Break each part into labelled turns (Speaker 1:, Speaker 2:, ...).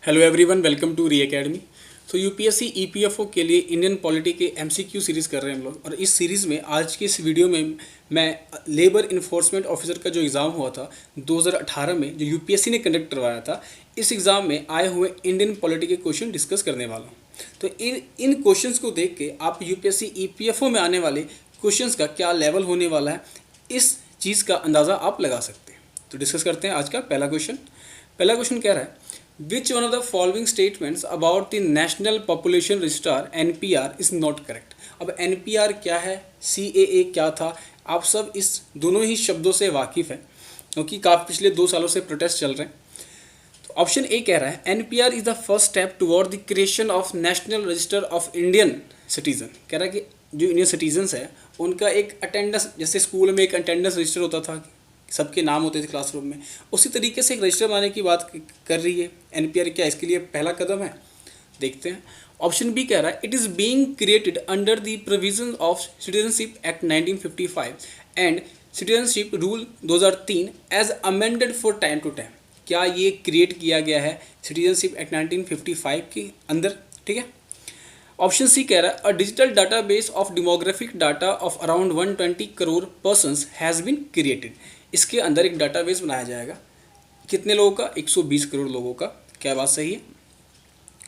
Speaker 1: Hello everyone, welcome to Re Academy. तो UPSC EPFO के लिए इंडियन पॉलिटी के एमसीक्यू सीरीज़ कर रहे हैं हम लोग। और इस सीरीज़ में आज की इस वीडियो में मैं लेबर इन्फोर्समेंट ऑफिसर का जो एग्ज़ाम हुआ था 2018 में, जो यूपीएससी ने कंडक्ट करवाया था, इस एग्ज़ाम में आए हुए इंडियन पॉलिटी के क्वेश्चन डिस्कस करने वाला हूँ। तो इन क्वेश्चंस को देख के आप यूपीएससी ईपीएफओ में आने वाले क्वेश्चंस का क्या लेवल होने वाला है, इस चीज़ का अंदाज़ा आप लगा सकते हैं। तो डिस्कस करते हैं आज का पहला क्वेश्चन। पहला क्वेश्चन कह रहा है, Which one of the following statements about the National Population Register NPR is not correct? अब NPR क्या है, CAA क्या था, आप सब इस दोनों ही शब्दों से वाकिफ़ हैं क्योंकि काफ़ी पिछले 2 सालों से प्रोटेस्ट चल रहे हैं। तो ऑप्शन ए कह रहा है NPR is the first step toward the creation of national register of Indian citizen. कह रहा है कि जो इंडियन सिटीजन्स है उनका एक अटेंडेंस, जैसे स्कूल में एक अटेंडेंस रजिस्टर होता था, सबके नाम होते थे क्लासरूम में, उसी तरीके से एक रजिस्टर बनाने की बात कर रही है एनपीआर। क्या इसके लिए पहला कदम है? देखते हैं। ऑप्शन बी कह रहा है it is being created under the provision of citizenship act 1955 and citizenship rule 2003 as amended for time to time. क्या ये क्रिएट किया गया है सिटीजनशिप एक्ट 1955 के अंदर? ठीक है। ऑप्शन सी कह रहा है a digital database of demographic data of around 120 crore persons has been created. इसके अंदर एक डाटाबेस बनाया जाएगा। कितने लोगों का? 120 करोड़ लोगों का। क्या बात सही है?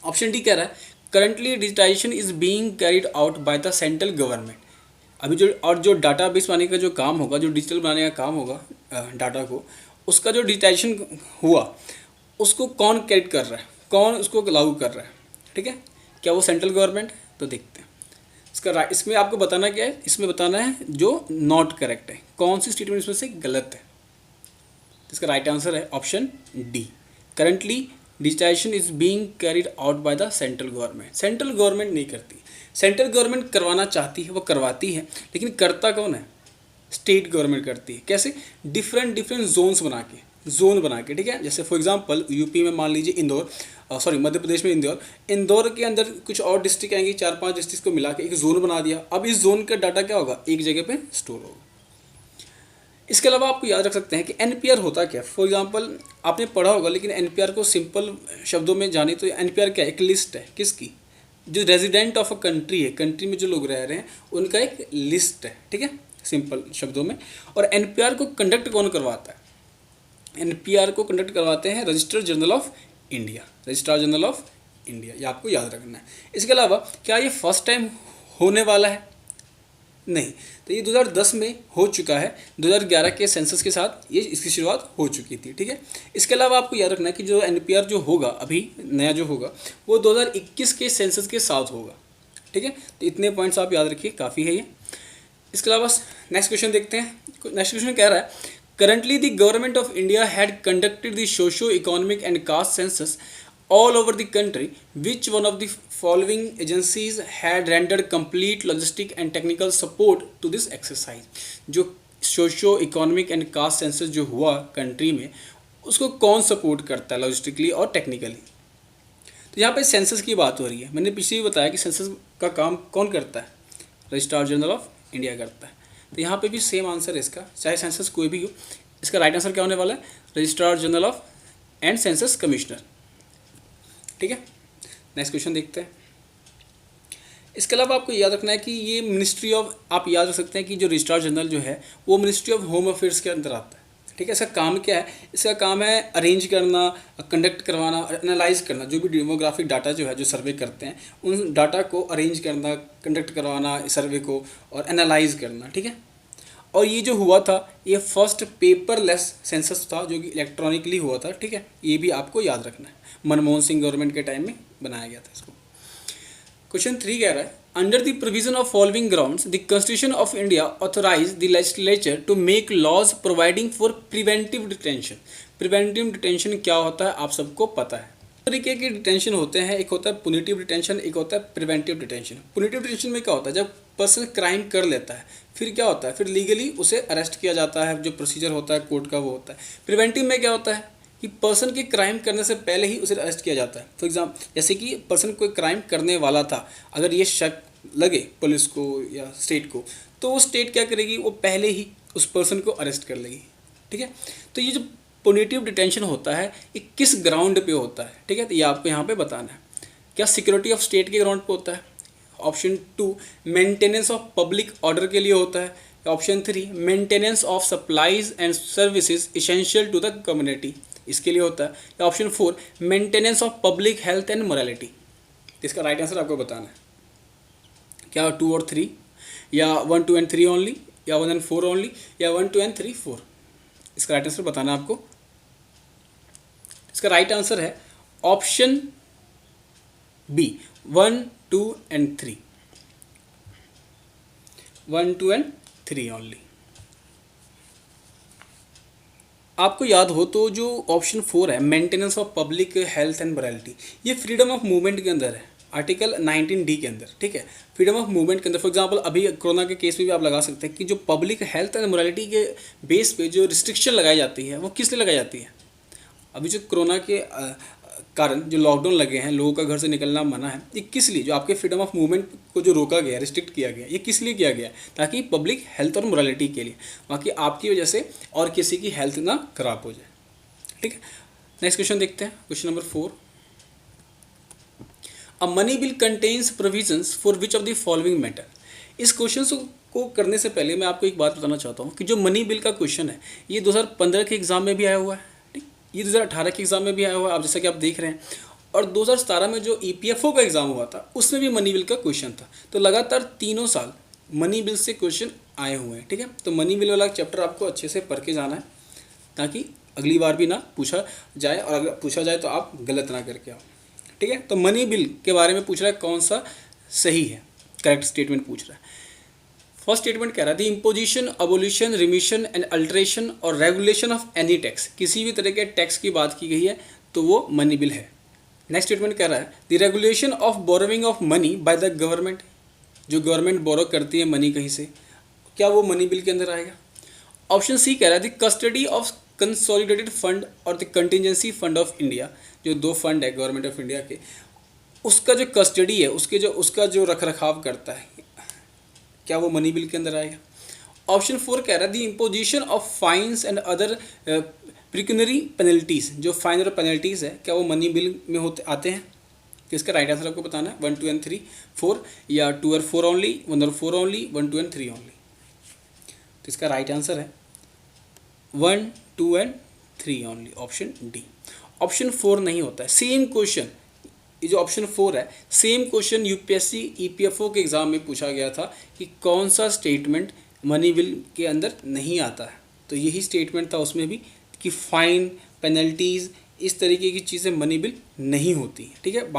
Speaker 1: ऑप्शन डी कह रहा है currently digitisation is being carried out by the central government. अभी जो डाटाबेस बनाने का जो काम होगा, जो डिजिटल बनाने का काम होगा डाटा को, उसका जो डिजिटाइजेशन हुआ उसको कौन कैरिड कर रहा है, कौन उसको लागू कर रहा है? ठीक है। क्या वो सेंट्रल गवर्नमेंट? तो देखते हैं इसका इसमें आपको बताना क्या है, इसमें बताना है जो नॉट करेक्ट है, कौन सी स्टेटमेंट इसमें से गलत है। इसका राइट आंसर है option D, currently digitisation is being carried out by the central government. Central government नहीं करती, सेंट्रल गवर्नमेंट करवाना चाहती है, वो करवाती है, लेकिन करता कौन है? स्टेट गवर्नमेंट करती है। कैसे? डिफरेंट जोन बना के। ठीक है। जैसे फॉर एग्जांपल यूपी में मान लीजिए इंदौर, मध्य प्रदेश में इंदौर के अंदर कुछ और डिस्ट्रिक्ट आएंगी, 4-5 डिस्ट्रिक्ट को मिला के एक जोन बना दिया। अब इस जोन का डाटा क्या होगा? एक जगह पे स्टोर होगा। इसके अलावा आपको याद रख सकते हैं कि एनपीआर होता क्या है। फॉर एग्जांपल आपने पढ़ा होगा, लेकिन एनपीआर को सिंपल शब्दों में जाने तो एनपीआर क्या है? एक लिस्ट है। किसकी? जो रेजिडेंट ऑफ अ कंट्री है, कंट्री में जो लोग रह रहे हैं उनका एक लिस्ट है। ठीक है, सिंपल शब्दों में। और एनपीआर को कंडक्ट कौन करवाता है? एनपीआर को कंडक्ट करवाते हैं registrar general of India. Registrar general of India, ये आपको याद रखना है। इसके अलावा क्या ये फर्स्ट टाइम होने वाला है? नहीं। तो ये 2010 में हो चुका है, 2011 के सेंसस के साथ ये इसकी शुरुआत हो चुकी थी। ठीक है। इसके अलावा आपको याद रखना है कि जो एनपीआर जो होगा अभी नया जो होगा वो 2021 के सेंसस के साथ होगा। ठीक है। तो इतने पॉइंट्स आप याद रखिए, काफ़ी है ये। इसके अलावा नेक्स्ट क्वेश्चन देखते हैं। नेक्स्ट क्वेश्चन कह रहा है currently the government of India had conducted the socio-economic and caste census all over the country. Which one of the following agencies had rendered complete logistic and technical support to this exercise? जो socio-economic and caste census जो हुआ country में, उसको कौन support करता है logistically और technically? तो यहाँ पे सेंसस की बात हो रही है। मैंने पीछे भी बताया कि सेंसस का काम कौन करता है? रजिस्ट्रार जनरल ऑफ इंडिया करता है। तो यहाँ पे भी सेम आंसर है इसका, चाहे सेंसस कोई भी हो। इसका राइट आंसर क्या होने वाला है? Registrar general of and census commissioner. ठीक है। नेक्स्ट क्वेश्चन देखते हैं। इसके अलावा आपको याद रखना है कि ये मिनिस्ट्री ऑफ, आप याद रख सकते हैं कि जो रजिस्ट्रार जनरल जो है वो मिनिस्ट्री ऑफ होम अफेयर्स के अंदर आता है। ठीक है। इसका काम क्या है? इसका काम है अरेंज करना, कंडक्ट करवाना और एनालाइज करना। जो भी डेमोग्राफिक डाटा जो है, जो सर्वे करते हैं, उन डाटा को अरेंज करना, कंडक्ट करवाना सर्वे को और एनालाइज करना। ठीक है। और ये जो हुआ था ये फर्स्ट पेपरलेस सेंसस था जो कि इलेक्ट्रॉनिकली हुआ था। ठीक है। ये भी आपको याद रखना है, मनमोहन सिंह गवर्नमेंट के टाइम में बनाया गया था इसको। क्वेश्चन 3 कह रहा है under the provision of following grounds the constitution of India authorise the legislature to make laws providing for preventive detention. Preventive detention क्या होता है आप सबको पता है। तरीके के डिटेंशन होते हैं, एक होता है पुनिटिव डिटेंशन, एक होता है प्रिवेंटिव डिटेंशन। पुनिटिव डिटेंशन में क्या होता है? जब पर्सन क्राइम कर लेता है फिर क्या होता है? फिर लीगली उसे अरेस्ट किया जाता है, जो प्रोसीजर होता है कोर्ट का वो होता है। प्रिवेंटिव में क्या होता है कि पर्सन के क्राइम करने से पहले ही उसे अरेस्ट किया जाता है। फॉर एग्जाम्पल जैसे कि पर्सन कोई क्राइम करने वाला था, अगर ये शक लगे पुलिस को या स्टेट को, तो वो स्टेट क्या करेगी? वो पहले ही उस पर्सन को अरेस्ट कर लेगी। ठीक है। तो ये जो पुनिटिव डिटेंशन होता है ये किस ग्राउंड पे होता है, ठीक है, तो ये आपको यहाँ पे बताना है। क्या सिक्योरिटी ऑफ स्टेट के ग्राउंड पे होता है? Option 2 maintenance of public order के लिए होता है। Option 3 maintenance of supplies and services essential to the community, इसके लिए होता है। या option 4 maintenance of public health and morality. इसका राइट आंसर आपको बताना है। क्या 2 और 3, या 1, 2 एंड 3 ओनली, या 1 एंड 4 ओनली, या 1, 2 एंड 3, 4? इसका राइट आंसर बताना है आपको। इसका राइट आंसर है option B 1, 2 and 3। 1, 2 and 3 only. आपको याद हो तो जो ऑप्शन 4 है maintenance of public health and morality, ये फ्रीडम ऑफ मूवमेंट के अंदर है, आर्टिकल 19D के अंदर, ठीक है। फ्रीडम ऑफ मूवमेंट के अंदर फॉर एग्जांपल अभी कोरोना के केस में भी आप लगा सकते हैं कि जो पब्लिक हेल्थ एंड मोरालिटी के बेस पे जो रिस्ट्रिक्शन लगाई जाती है वो किस लिए लगाई जाती है? अभी जो कोरोना के कारण जो लॉकडाउन लगे हैं, लोगों का घर से निकलना मना है, ये किस लिए, जो आपके फ्रीडम ऑफ मूवमेंट को जो रोका गया, रिस्ट्रिक्ट किया गया, ये किस लिए किया गया? ताकि पब्लिक हेल्थ और मोरालिटी के लिए, बाकी आपकी वजह से और किसी की हेल्थ ना खराब हो जाए, ठीक है। नेक्स्ट क्वेश्चन देखते हैं, question number 4। A money bill contains provisions for which of the following matter. इस क्वेश्चन को करने से पहले मैं आपको एक बात बताना चाहता हूँ कि जो मनी बिल का क्वेश्चन है ये 2015 के एग्जाम में भी आया हुआ है, ठीक, ये 2018 के एग्जाम में भी आया हुआ है, आप जैसा कि आप देख रहे हैं, और 2017 में जो EPFO का एग्जाम हुआ था उसमें भी मनी बिल का क्वेश्चन था। तो लगातार तीनों साल मनी बिल से क्वेश्चन आए हुए हैं, ठीक है। तो मनी बिल वाला चैप्टर आपको अच्छे से पढ़ के जाना है ताकि अगली बार भी ना पूछा जाए, और अगर पूछा जाए तो आप गलत ना करके आओ, ठीक है। तो मनी बिल के बारे में पूछ रहा है कौन सा सही है, करेक्ट स्टेटमेंट पूछ रहा है। फर्स्ट स्टेटमेंट कह रहा है the imposition, abolition, remission and alteration और रेगुलेशन ऑफ एनी टैक्स, किसी भी तरह के टैक्स की बात की गई है तो वो मनी बिल है। नेक्स्ट स्टेटमेंट कह रहा है the regulation of borrowing of money by the government, जो गवर्नमेंट बोरो करती है मनी कहीं से, क्या वो मनी बिल के अंदर आएगा? ऑप्शन सी कह रहा है the custody of consolidated fund और the contingency fund of India, जो दो फंड है गवर्नमेंट ऑफ इंडिया के, उसका जो कस्टडी है, उसका जो रख रखाव करता है, क्या वो मनी बिल के अंदर आएगा? ऑप्शन 4 कह रहा है the imposition of fines and other pecuniary penalties, जो फाइन और पेनल्टीज है, क्या वो मनी बिल में आते हैं? तो इसका राइट आंसर आपको बताना है 1, 2 एंड 3, 4, या 2 और 4 ओनली, 1 और 4 ओनली, 1, 2 एंड 3 ओनली। तो इसका राइट आंसर है 1, 2 and 3 only, option D. Option 4 नहीं होता है। सेम क्वेश्चन, ये जो ऑप्शन 4 है, सेम क्वेश्चन UPSC EPFO के एग्ज़ाम में पूछा गया था कि कौन सा स्टेटमेंट मनी बिल के अंदर नहीं आता है, तो यही स्टेटमेंट था उसमें भी कि फाइन, पेनल्टीज़, इस तरीके की चीज़ें मनी बिल नहीं होती है, ठीक है।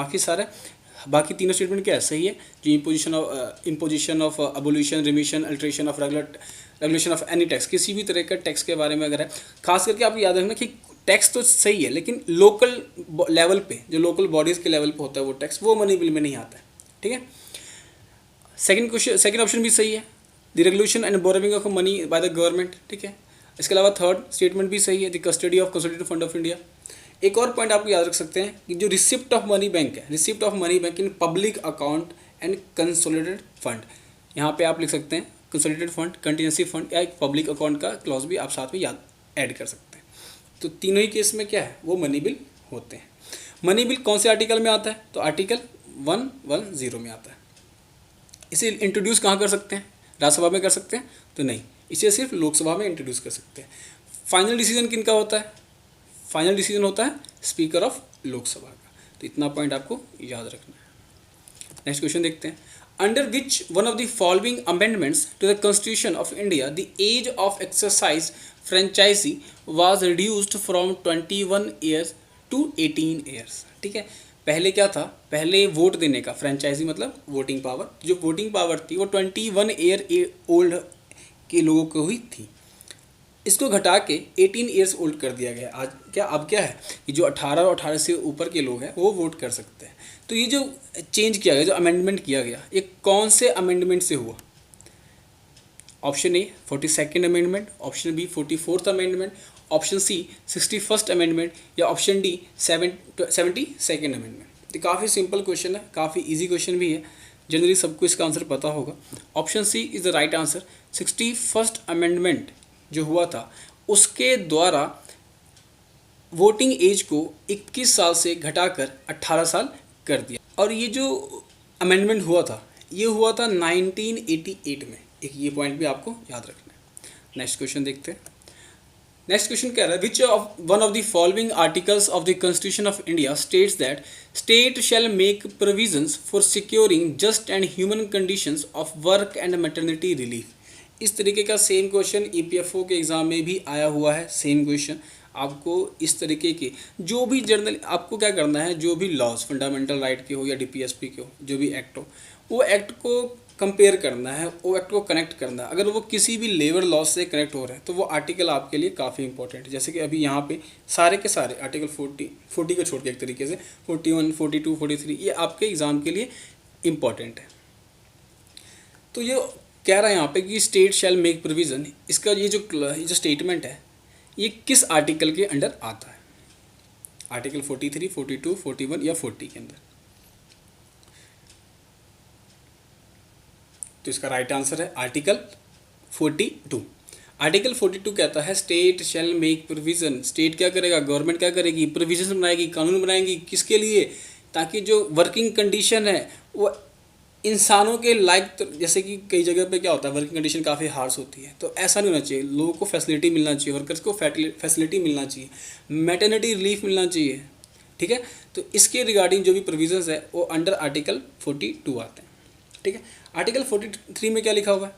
Speaker 1: बाकी तीनों स्टेटमेंट क्या है, सही है। जो imposition of abolition, remission, alteration of regulation of any tax, किसी भी तरह का टैक्स के बारे में अगर है, खास करके आप याद रखना कि टैक्स तो सही है लेकिन लोकल लेवल पे, जो लोकल बॉडीज़ के लेवल पे होता है वो टैक्स, वो मनी बिल में नहीं आता है, ठीक है। सेकंड ऑप्शन भी सही है, the regulation and borrowing of money by the government, ठीक है। इसके अलावा थर्ड स्टेटमेंट भी सही है, the custody of consolidated fund of India. एक और पॉइंट आपको याद रख सकते हैं कि जो रिसिप्ट ऑफ मनी बैंक है, receipt of money bank in public account and consolidated fund, यहाँ पे आप लिख सकते हैं कंसोलिडेटेड फंड, कंटिजेंसी फंड, या एक पब्लिक अकाउंट का क्लॉज भी आप साथ में याद ऐड कर सकते हैं। तो तीनों ही केस में क्या है, वो मनी बिल होते हैं। मनी बिल कौन से आर्टिकल में आता है, तो आर्टिकल 110 में आता है। इसे इंट्रोड्यूस कहाँ कर सकते हैं, राज्यसभा में कर सकते हैं, तो नहीं, इसे सिर्फ लोकसभा में इंट्रोड्यूस कर सकते हैं। फाइनल डिसीजन किनका होता है, फाइनल डिसीजन होता है स्पीकर ऑफ लोकसभा का। तो इतना पॉइंट आपको याद रखना है। नेक्स्ट क्वेश्चन देखते हैं, under which one of the following amendments to the constitution of India the age of exercise franchise was reduced from 21 years to 18 years, ठीक है। पहले क्या था, पहले वोट देने का, फ्रेंचाइजी मतलब वोटिंग पावर, जो वोटिंग पावर थी वो 21 ईयर ओल्ड के लोगों को ही थी, इसको घटा के 18 ईयर्स ओल्ड कर दिया गया। आज क्या, अब क्या है कि जो 18 और 18 से ऊपर के लोग हैं वो वोट कर सकते हैं। तो ये जो चेंज किया गया, जो अमेंडमेंट किया गया, ये कौन से अमेंडमेंट से हुआ? Option A 42nd amendment, option B 44th amendment, option C 61st amendment, या ऑप्शन डी 72nd अमेंडमेंट। तो काफ़ी सिंपल क्वेश्चन है, काफ़ी इजी क्वेश्चन भी है, जनरली सबको इसका आंसर पता होगा। Option C is the right answer. 61st amendment जो हुआ था उसके द्वारा वोटिंग एज को 21 साल से घटाकर 18 साल कर दिया। और ये जो अमेंडमेंट हुआ था ये हुआ था 1988 में। एक ये पॉइंट भी आपको याद रखना है। नेक्स्ट क्वेश्चन देखते हैं। नेक्स्ट क्वेश्चन कह रहा है which of one of the following articles of the constitution of India states that state shall make provisions for securing just and human conditions of work and maternity relief. इस तरीके का same question EPFO के exam में भी आया हुआ है। Same question आपको इस तरीके के जो भी जर्नल आपको क्या करना है, जो भी लॉज फंडामेंटल राइट के हो या डीपीएसपी के हो, जो भी एक्ट हो, वो एक्ट को कंपेयर करना है, वो एक्ट को कनेक्ट करना है। अगर वो किसी भी लेबर लॉ से कनेक्ट हो रहा है तो वो आर्टिकल आपके लिए काफ़ी इंपॉर्टेंट है। जैसे कि अभी यहाँ पे सारे के सारे आर्टिकल 40 को छोड़ के एक तरीके से 41, 42, 43 ये आपके एग्ज़ाम के लिए इम्पॉर्टेंट है। तो ये कह रहा है यहाँ पे कि स्टेट शैल मेक प्रोविज़न, इसका ये जो स्टेटमेंट है ये किस आर्टिकल के अंडर आता है? आर्टिकल 43, 42, 41 या 40 के अंदर? तो इसका राइट आंसर है आर्टिकल 42। आर्टिकल 42 कहता है state shall make provision. State क्या करेगा, गवर्नमेंट क्या करेगी, प्रोविजन बनाएगी, कानून बनाएगी। किसके लिए? ताकि जो वर्किंग कंडीशन है वो इंसानों के लायक, जैसे कि कई जगह पे क्या होता है वर्किंग कंडीशन काफ़ी हार्श होती है, तो ऐसा नहीं होना चाहिए। लोगों को फैसिलिटी मिलना चाहिए, वर्कर्स को फैसिलिटी मिलना चाहिए, मैटरनिटी रिलीफ मिलना चाहिए। ठीक है, तो इसके रिगार्डिंग जो भी प्रोविजंस है वो अंडर आर्टिकल 42 आते हैं। ठीक है, आर्टिकल 43 में क्या लिखा हुआ है?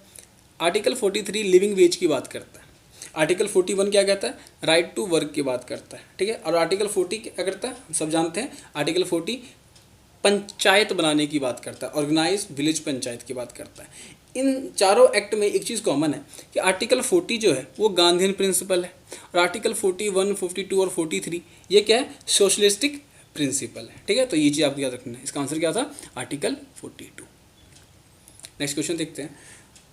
Speaker 1: आर्टिकल 43 लिविंग वेज की बात करता है। आर्टिकल 41 क्या कहता है? राइट टू वर्क की बात करता है। ठीक है, और आर्टिकल 40 क्या करता है? हम सब जानते हैं। आर्टिकल 40 पंचायत बनाने की बात करता है, ऑर्गेनाइज विलेज पंचायत की बात करता है। इन चारों एक्ट में एक चीज़ कॉमन है कि आर्टिकल 40 जो है वो गांधीयन प्रिंसिपल है, और आर्टिकल 41, 42 और 43 ये क्या है? सोशलिस्टिक प्रिंसिपल है। ठीक है, तो ये चीज़ आपको याद रखना है। इसका आंसर क्या था? आर्टिकल 42। नेक्स्ट क्वेश्चन देखते हैं।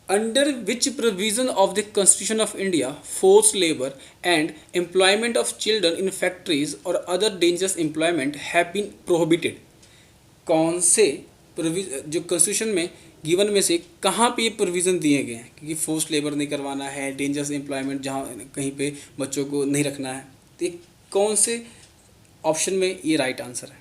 Speaker 1: Under which provision of the constitution of India force labour and employment of children in factories और other dangerous employment have been prohibited? कौन से जो कॉन्स्टिट्यूशन में गिवन में से कहाँ पे ये प्रोविज़न दिए गए हैं क्योंकि फोर्स लेबर नहीं करवाना है, डेंजरस एम्प्लॉयमेंट जहाँ कहीं पे बच्चों को नहीं रखना है, तो ये कौन से ऑप्शन में ये राइट आंसर है?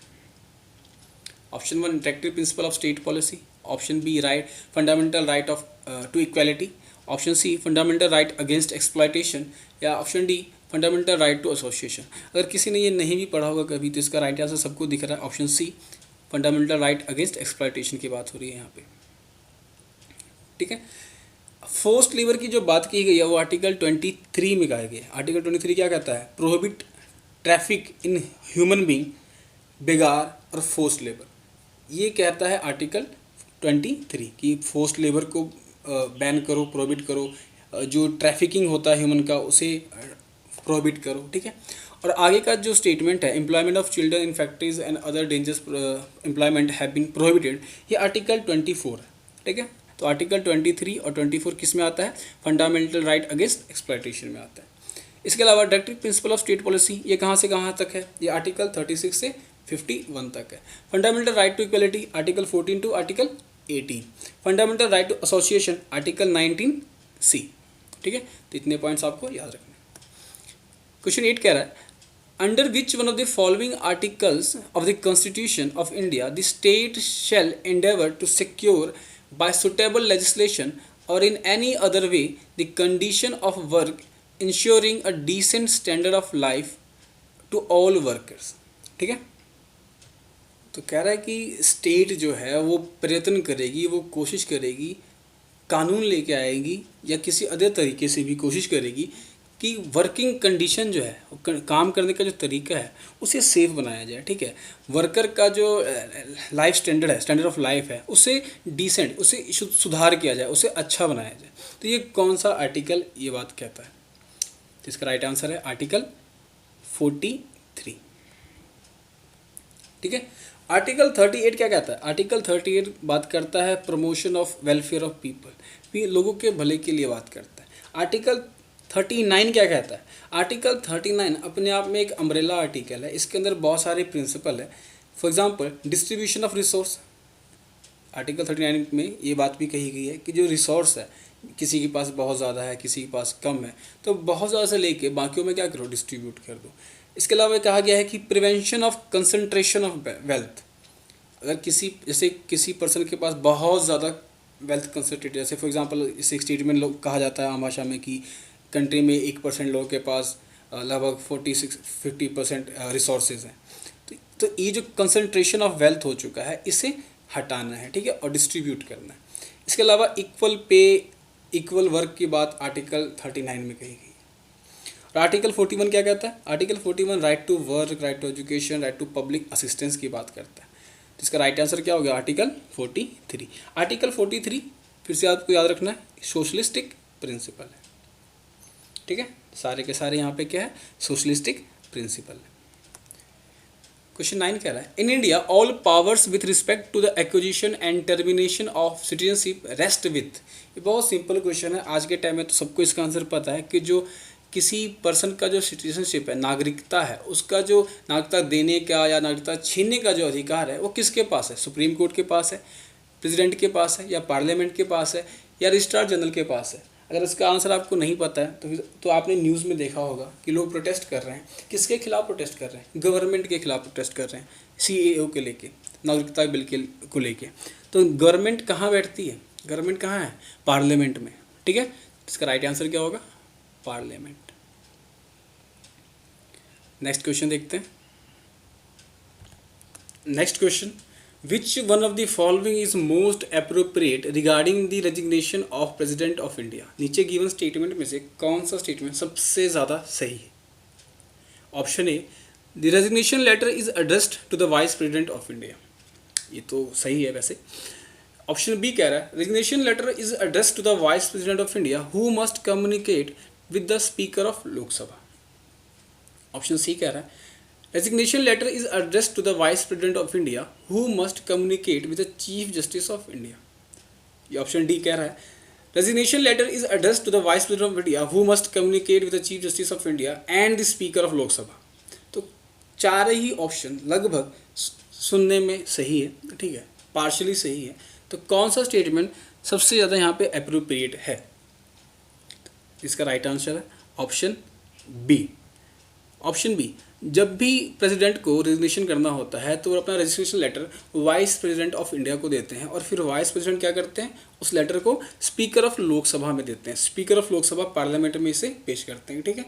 Speaker 1: Option 1 interactive principle of state policy, option B right fundamental right of to equality, option C fundamental right against exploitation, या option D fundamental right to association. अगर किसी ने ये नहीं भी पढ़ा होगा कभी तो इसका राइट आंसर सबको दिख रहा है, option C fundamental right against exploitation की बात हो रही है यहाँ पे। ठीक है, फोर्स्ड लेबर की जो बात की गई है वो आर्टिकल 23 में कहा गया है। आर्टिकल 23 क्या कहता है? Prohibit traffic in human being, बेगार और फोर्स्ड लेबर। ये कहता है आर्टिकल 23 कि फोर्स्ड लेबर को बैन करो, प्रोहिबिट करो, जो ट्रैफिकिंग होता है ह्यूमन का उसे प्रोहिबिट करो। ठीक है, और आगे का जो स्टेटमेंट है employment of children in factories and other dangerous employment have been prohibited, ये आर्टिकल 24 है। ठीक है, तो आर्टिकल 23 और 24 किस में आता है? फंडामेंटल राइट अगेंस्ट एक्सप्लॉयटेशन में आता है। इसके अलावा directive principle of state policy ये कहाँ से कहाँ तक है? ये आर्टिकल 36 से 51 तक है। Fundamental right to equality article 14 to article 18। Fundamental right to association article 19C। ठीक है, तो इतने पॉइंट्स आपको याद रखने। क्वेश्चन 8 कह रहा है under which one of the following articles of the constitution of India the state shall endeavour to secure by suitable legislation or in any other way the condition of work ensuring a decent standard of life to all workers। ठीक है, तो कह रहा है कि state जो है वो प्रयत्न करेगी, वो कोशिश करेगी, कानून लेके आएगी या किसी अदर तरीके से भी कोशिश करेगी कि वर्किंग कंडीशन जो है, काम करने का जो तरीका है उसे सेफ बनाया जाए। ठीक है, वर्कर का जो लाइफ स्टैंडर्ड है, स्टैंडर्ड ऑफ लाइफ है, उसे डिसेंट, उसे सुधार किया जाए, उसे अच्छा बनाया जाए। तो ये कौन सा आर्टिकल ये बात कहता है? तो इसका राइट आंसर है आर्टिकल 43। ठीक है, आर्टिकल 38 क्या कहता है? आर्टिकल 38 बात करता है promotion of welfare of people, लोगों के भले के लिए बात करता है। आर्टिकल 39 क्या कहता है? आर्टिकल 39 अपने आप में एक अम्ब्रेला आर्टिकल है, इसके अंदर बहुत सारे प्रिंसिपल है। For example distribution of resource, article 39 में ये बात भी कही गई है कि जो रिसोर्स है किसी के पास बहुत ज़्यादा है, किसी के पास कम है, तो बहुत ज़्यादा से लेके बाकियों में क्या करो? डिस्ट्रीब्यूट कर दो। इसके अलावा कहा गया है कि prevention of concentration of wealth. अगर जैसे किसी पर्सन के पास बहुत ज़्यादा वेल्थ कंसंट्रेटेड, जैसे फॉर एग्जांपल इस स्टेटमेंट लोग कहा जाता है आम भाषा में कि कंट्री में 1% लोगों के पास लगभग 46-50% रिसोर्सेज हैं। तो ये जो कंसंट्रेशन ऑफ वेल्थ हो चुका है इसे हटाना है, ठीक है, और डिस्ट्रीब्यूट करना है। इसके अलावा इक्वल पे इक्वल वर्क की बात आर्टिकल 39 में कही गई। और आर्टिकल 41 क्या कहता है? Article 41 right to work, right to education, right to public assistance की बात करता है। तो इसका राइट आंसर क्या हो गया? आर्टिकल 43। आर्टिकल 43 फिर से आपको याद रखना है, सोशलिस्टिक प्रिंसिपल है, ठीक है। सारे के सारे यहाँ पे क्या है? सोशलिस्टिक प्रिंसिपल है। क्वेश्चन 9 कह रहा है, in India all powers with respect to the acquisition and termination of citizenship rest with. ये बहुत सिंपल क्वेश्चन है। आज के टाइम में तो सबको इसका आंसर पता है कि जो किसी पर्सन का जो सिटीजनशिप है, नागरिकता है, उसका जो नागरिकता देने का या नागरिकता छीनने का जो अधिकार है वो किसके पास है? सुप्रीम कोर्ट के पास है, प्रेसिडेंट के पास है, या पार्लियामेंट के पास है, या रजिस्ट्रार जनरल के पास है। अगर इसका आंसर आपको नहीं पता है तो आपने न्यूज़ में देखा होगा कि लोग प्रोटेस्ट कर रहे हैं। किसके खिलाफ प्रोटेस्ट कर रहे हैं? गवर्नमेंट के खिलाफ प्रोटेस्ट कर रहे हैं, CAO के लेके, नागरिकता बिल के को लेके। तो गवर्नमेंट कहाँ बैठती है? गवर्नमेंट कहाँ है? पार्लियामेंट में, ठीक है। इसका राइट आंसर क्या होगा? पार्लियामेंट। नेक्स्ट क्वेश्चन देखते हैं। Next question, which one of the following is most appropriate regarding the resignation of president of India. नीचे गिवन स्टेटमेंट में से कौन सा स्टेटमेंट सबसे ज़्यादा सही है? Option A, the resignation letter is addressed to the vice president of India. ये तो सही है वैसे। ऑप्शन बी कह रहा है, resignation letter is addressed to the vice president of India who must communicate with the speaker of Lok Sabha. Option C कह रहा है, resignation letter is addressed to the vice president of India who must communicate with the chief justice of India. ये option D कह रहा है, resignation letter is addressed to the vice president of India who must communicate with the chief justice of India and the speaker of Lok Sabha. तो चार ही option लगभग सुनने में सही है, ठीक है, पार्शली सही है। तो कौन सा स्टेटमेंट सबसे ज़्यादा यहाँ पे अप्रोप्रिएट है? इसका राइट आंसर है ऑप्शन बी। ऑप्शन बी, जब भी प्रेसिडेंट को रेजिग्नेशन करना होता है तो वो अपना resignation letter vice president of India को देते हैं और फिर वाइस प्रेसिडेंट क्या करते हैं? उस लेटर को स्पीकर ऑफ लोकसभा में देते हैं। स्पीकर ऑफ लोकसभा पार्लियामेंट में इसे पेश करते हैं, ठीक है।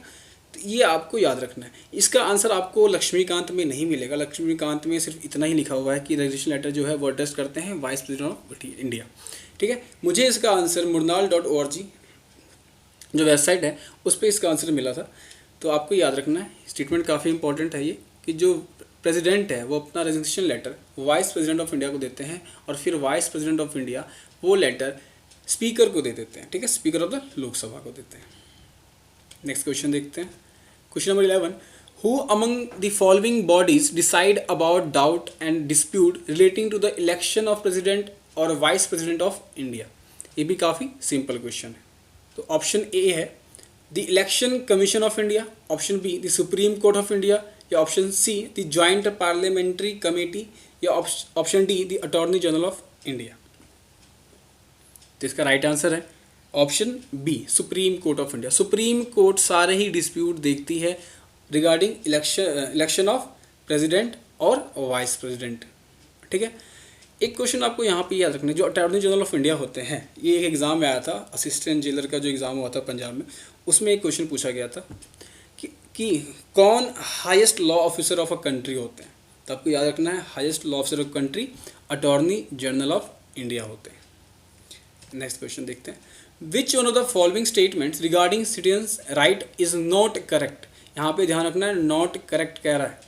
Speaker 1: तो ये आपको याद रखना है। इसका आंसर आपको लक्ष्मीकांत में नहीं मिलेगा। लक्ष्मीकांत में सिर्फ इतना ही लिखा हुआ है कि रेजिग्नेशन लेटर जो है वो एड्रेस करते हैं वाइस प्रेसिडेंट ऑफ इंडिया, ठीक है। मुझे इसका आंसर murnal.org जो वेबसाइट है उस पर इसका आंसर मिला था। तो आपको याद रखना है, स्टेटमेंट काफ़ी इंपॉर्टेंट है ये, कि जो प्रेसिडेंट है वो अपना resignation letter vice president of India को देते हैं और फिर वाइस प्रेसिडेंट ऑफ इंडिया वो लेटर स्पीकर को दे देते हैं, ठीक है, स्पीकर ऑफ द लोकसभा को देते हैं। नेक्स्ट क्वेश्चन देखते हैं। Question number 11, who among the following bodies decide about doubt and dispute relating to the election of president और वाइस प्रेसिडेंट ऑफ इंडिया। ये भी काफ़ी सिंपल क्वेश्चन है। तो ऑप्शन ए है the election commission of India, option B the supreme court of India, या option C the joint parliamentary committee, या option D the attorney general of India. तो इसका राइट आंसर है option B, supreme court of India. Supreme court सारे ही dispute देखती है regarding election of president और वाइस प्रेसिडेंट, ठीक है। एक क्वेश्चन आपको यहाँ पे याद रखना है, जो अटॉर्नी जनरल ऑफ इंडिया होते हैं, ये एक एग्ज़ाम में आया था, असिस्टेंट जेलर का जो एग्ज़ाम हुआ था पंजाब में, उसमें एक क्वेश्चन पूछा गया था कि कौन highest law officer of a country होते हैं। तो आपको याद रखना है, highest law officer of country attorney general of India होते हैं। नेक्स्ट क्वेश्चन देखते हैं, विच one of the following statements regarding citizens right is not correct. यहाँ पे ध्यान रखना है, नॉट करेक्ट कह रहा है।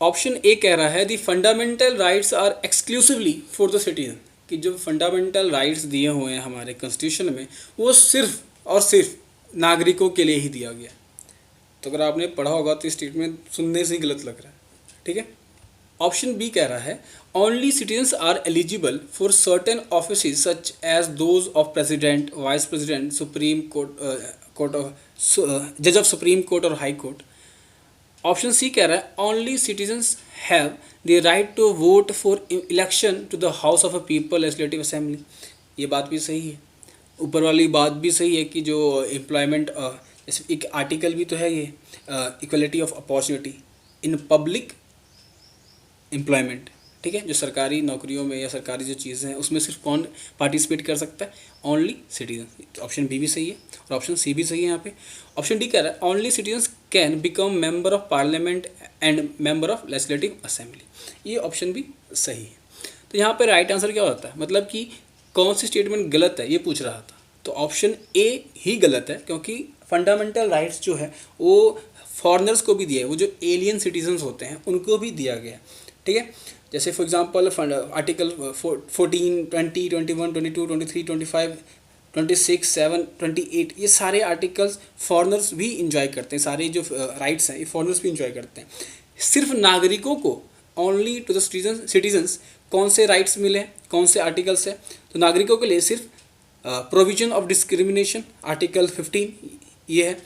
Speaker 1: ऑप्शन ए कह रहा है the fundamental rights are exclusively for the citizen, कि जो फंडामेंटल राइट्स दिए हुए हैं हमारे कॉन्स्टिट्यूशन में वो सिर्फ और सिर्फ नागरिकों के लिए ही दिया गया। तो अगर आपने पढ़ा होगा तो स्टेटमेंट सुनने से ही गलत लग रहा है, ठीक है। ऑप्शन बी कह रहा है only citizens are eligible for certain offices such as those of president, vice president, supreme court of जज ऑफ सुप्रीम कोर्ट और हाई कोर्ट। ऑप्शन सी कह रहा है only citizens have the right to vote for election to the house of a people legislative assembly. ये बात भी सही है, ऊपर वाली बात भी सही है कि जो एम्प्लॉयमेंट जैसे एक आर्टिकल भी तो है ये, equality of opportunity in public employment, ठीक है, जो सरकारी नौकरियों में या सरकारी जो चीज़ें हैं उसमें सिर्फ कौन पार्टिसिपेट कर सकता है, ओनली सिटीजन। ऑप्शन बी भी सही है और ऑप्शन सी भी सही है यहाँ पे। ऑप्शन डी कह रहा है only citizens can become member of parliament and member of legislative assembly, ये ऑप्शन भी सही है। तो यहाँ पे राइट आंसर क्या होता है, मतलब कि कौन सी स्टेटमेंट गलत है ये पूछ रहा था, तो ऑप्शन ए ही गलत है, क्योंकि फंडामेंटल राइट्स जो है वो फॉरेनर्स को भी दिया है, वो जो एलियन सिटीजन्स होते हैं उनको भी दिया गया है, ठीक है। जैसे फॉर एग्जांपल आर्टिकल 14, 20, 21, 22, 23, 25, 26, 7, 28, ये सारे आर्टिकल्स फॉरेनर्स भी इंजॉय करते हैं, सारे जो राइट्स हैं ये फॉरेनर्स भी इंजॉय करते हैं। सिर्फ नागरिकों को, ओनली टू द सिटीजन्स कौन से राइट्स मिले हैं, कौन से आर्टिकल्स हैं, तो नागरिकों के लिए सिर्फ प्रोविजन ऑफ डिस्क्रिमिनेशन आर्टिकल 15 ये है,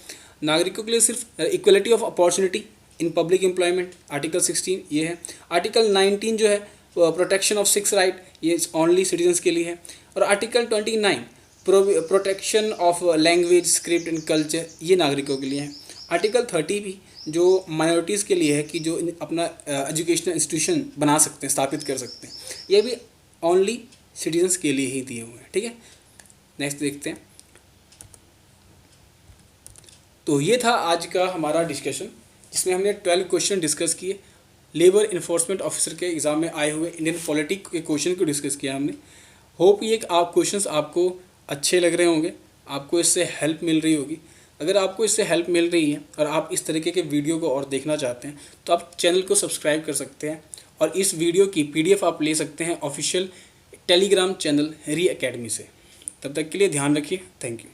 Speaker 1: नागरिकों के लिए सिर्फ equality of opportunity in public employment article 16 ये है, आर्टिकल 19 जो है प्रोटेक्शन ऑफ 6 राइट ये ओनली सिटीजन्स के लिए है, और article 29 protection of language script and culture ये नागरिकों के लिए है, आर्टिकल 30 भी जो माइनॉरिटीज़ के लिए है कि जो अपना एजुकेशनल इंस्टीट्यूशन बना सकते हैं, स्थापित कर सकते हैं, ये भी ओनली सिटीजन्स के लिए ही दिए हुए हैं, ठीक है। नेक्स्ट देखते हैं। तो ये था आज का हमारा डिस्कशन, जिसमें हमने 12 क्वेश्चन डिस्कस किए, लेबर इन्फोर्समेंट ऑफिसर के एग्ज़ाम में आए हुए इंडियन पॉलिटी के क्वेश्चन को डिस्कस किया हमने। होप ये आप क्वेश्चंस आपको अच्छे लग रहे होंगे, आपको इससे हेल्प मिल रही होगी। अगर आपको इससे हेल्प मिल रही है और आप इस तरीके के वीडियो को और देखना चाहते हैं तो आप चैनल को सब्सक्राइब कर सकते हैं, और इस वीडियो की PDF आप ले सकते हैं ऑफिशियल टेलीग्राम चैनल री एकेडमी से। तब तक के लिए ध्यान रखिए, थैंक यू।